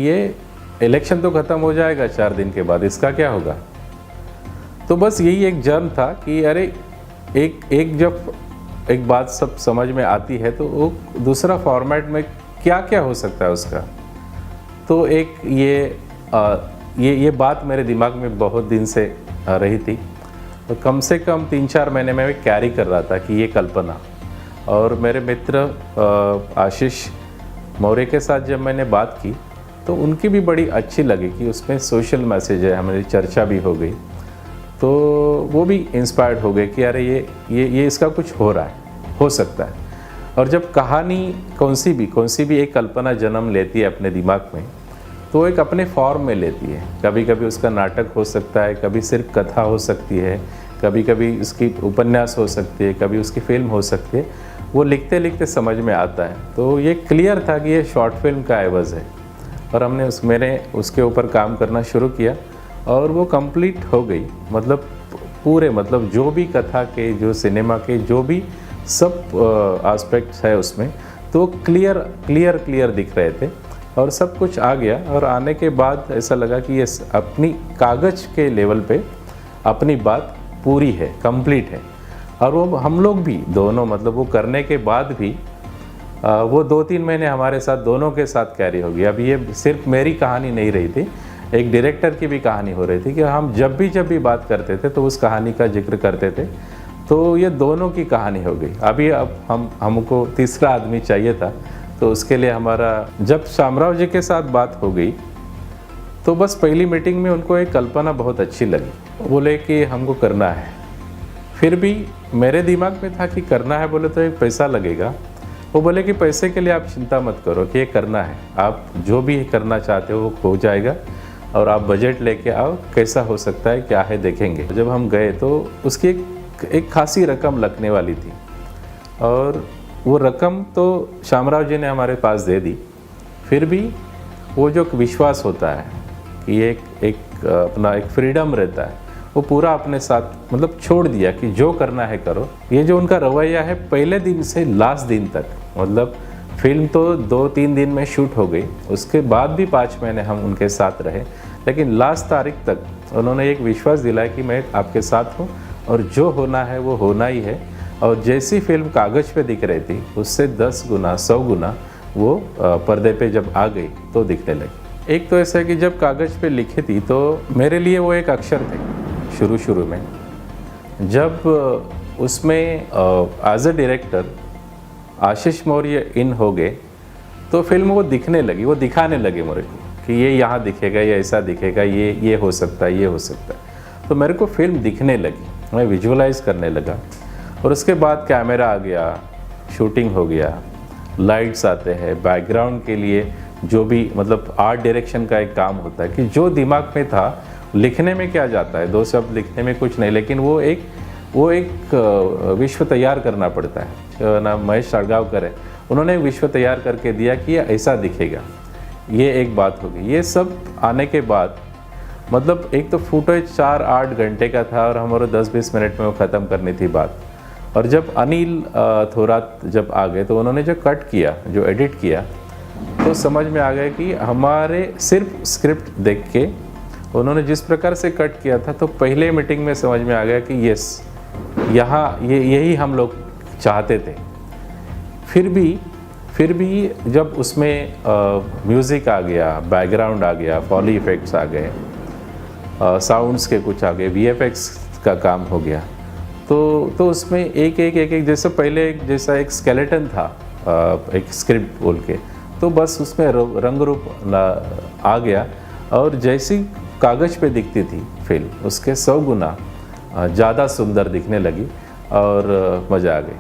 ये इलेक्शन तो ख़त्म हो जाएगा 4 दिन के बाद, इसका क्या होगा। तो बस यही एक जर्म था कि अरे एक जब एक बात सब समझ में आती है तो वो दूसरा फॉर्मेट में क्या क्या हो सकता है उसका। तो एक ये बात मेरे दिमाग में बहुत दिन से रही थी, तो कम से कम 3-4 महीने में मैं कैरी कर रहा था कि ये कल्पना। और मेरे मित्र आशीष मौर्य के साथ जब मैंने बात की तो उनकी भी बड़ी अच्छी लगी कि उसमें सोशल मैसेज है, हमारी चर्चा भी हो गई। तो वो भी इंस्पायर्ड हो गए कि अरे ये इसका कुछ हो रहा है, हो सकता है। और जब कहानी कौन सी भी एक कल्पना जन्म लेती है अपने दिमाग में, तो एक अपने फॉर्म में लेती है। कभी कभी उसका नाटक हो सकता है, कभी सिर्फ कथा हो सकती है, कभी कभी उसकी उपन्यास हो सकती है, कभी उसकी फिल्म हो सकती है। वो लिखते लिखते समझ में आता है। तो ये क्लियर था कि ये शॉर्ट फिल्म का एवज़ है। और मैंने उसके ऊपर काम करना शुरू किया और वो कंप्लीट हो गई। मतलब पूरे जो भी कथा के, जो सिनेमा के जो भी सब एस्पेक्ट्स है उसमें, तो क्लियर दिख रहे थे और सब कुछ आ गया। और आने के बाद ऐसा लगा कि ये अपनी कागज़ के लेवल पे अपनी बात पूरी है, कंप्लीट है। और वो हम लोग भी दोनों वो करने के बाद भी वो 2-3 महीने हमारे साथ दोनों के साथ कैरी हो गया। अब ये सिर्फ मेरी कहानी नहीं रही थी, एक डायरेक्टर की भी कहानी हो रही थी कि हम जब भी बात करते थे तो उस कहानी का जिक्र करते थे। तो ये दोनों की कहानी हो गई। अभी अब हमको तीसरा आदमी चाहिए था, तो उसके लिए हमारा जब शामराव जी के साथ बात हो गई तो बस पहली मीटिंग में उनको एक कल्पना बहुत अच्छी लगी। बोले कि हमको करना है। फिर भी मेरे दिमाग में था कि करना है बोले तो एक पैसा लगेगा। वो बोले कि पैसे के लिए आप चिंता मत करो कि ये करना है, आप जो भी करना चाहते हो वो हो जाएगा और आप बजट लेके आओ, कैसा हो सकता है क्या है देखेंगे। जब हम गए तो उसकी एक खासी रकम लगने वाली थी और वो रकम तो शामराव जी ने हमारे पास दे दी। फिर भी वो जो विश्वास होता है कि एक अपना एक फ्रीडम रहता है, वो पूरा अपने साथ छोड़ दिया कि जो करना है करो। ये जो उनका रवैया है पहले दिन से लास्ट दिन तक, फिल्म तो 2-3 दिन में शूट हो गई, उसके बाद भी 5 महीने हम उनके साथ रहे, लेकिन लास्ट तारीख तक उन्होंने एक विश्वास दिलाया कि मैं आपके साथ हूँ और जो होना है वो होना ही है। और जैसी फिल्म कागज़ पे दिख रही थी उससे 10 गुना 100 गुना वो पर्दे पे जब आ गई तो दिखने लगी। एक तो ऐसा है कि जब कागज़ पे लिखी थी तो मेरे लिए वो एक अक्षर थे शुरू में। जब उसमें एज अ डायरेक्टर आशीष मौर्य इन हो गए तो फिल्म वो दिखने लगी, वो दिखाने लगे मेरे को कि ये यहाँ दिखेगा, ये ऐसा दिखेगा, ये हो सकता है, ये हो सकता है। तो मेरे को फिल्म दिखने लगी, मैं विजुअलाइज करने लगा। और उसके बाद कैमरा आ गया, शूटिंग हो गया, लाइट्स आते हैं, बैकग्राउंड के लिए जो भी आर्ट डायरेक्शन का एक काम होता है कि जो दिमाग में था, लिखने में क्या जाता है, 2 शब्द लिखने में कुछ नहीं, लेकिन वो एक विश्व तैयार करना पड़ता है। ना महेश साड़गांवकर है, उन्होंने एक विश्व तैयार करके दिया कि ये ऐसा दिखेगा। ये एक बात होगी। ये सब आने के बाद एक तो फुटेज 4-8 घंटे का था और हमारे 10-20 मिनट में वो ख़त्म करनी थी बात। और जब अनिल थोरात जब आ गए तो उन्होंने जो कट किया, जो एडिट किया, तो समझ में आ गया कि हमारे सिर्फ स्क्रिप्ट देख के उन्होंने जिस प्रकार से कट किया था, तो पहले मीटिंग में समझ में आ गया कि यस, यहाँ यही हम लोग चाहते थे। फिर भी जब उसमें म्यूज़िक आ गया, बैकग्राउंड आ गया, फॉली इफ़ेक्ट्स आ गए, साउंड्स के कुछ आ गए, वीएफएक्स का काम हो गया, तो उसमें एक जैसे पहले जैसा एक स्केलेटन था, एक स्क्रिप्ट बोल के, तो बस उसमें रंग रूप आ गया। और जैसी कागज़ पे दिखती थी फिल्म, उसके 100 गुना ज़्यादा सुंदर दिखने लगी और मज़ा आ गई।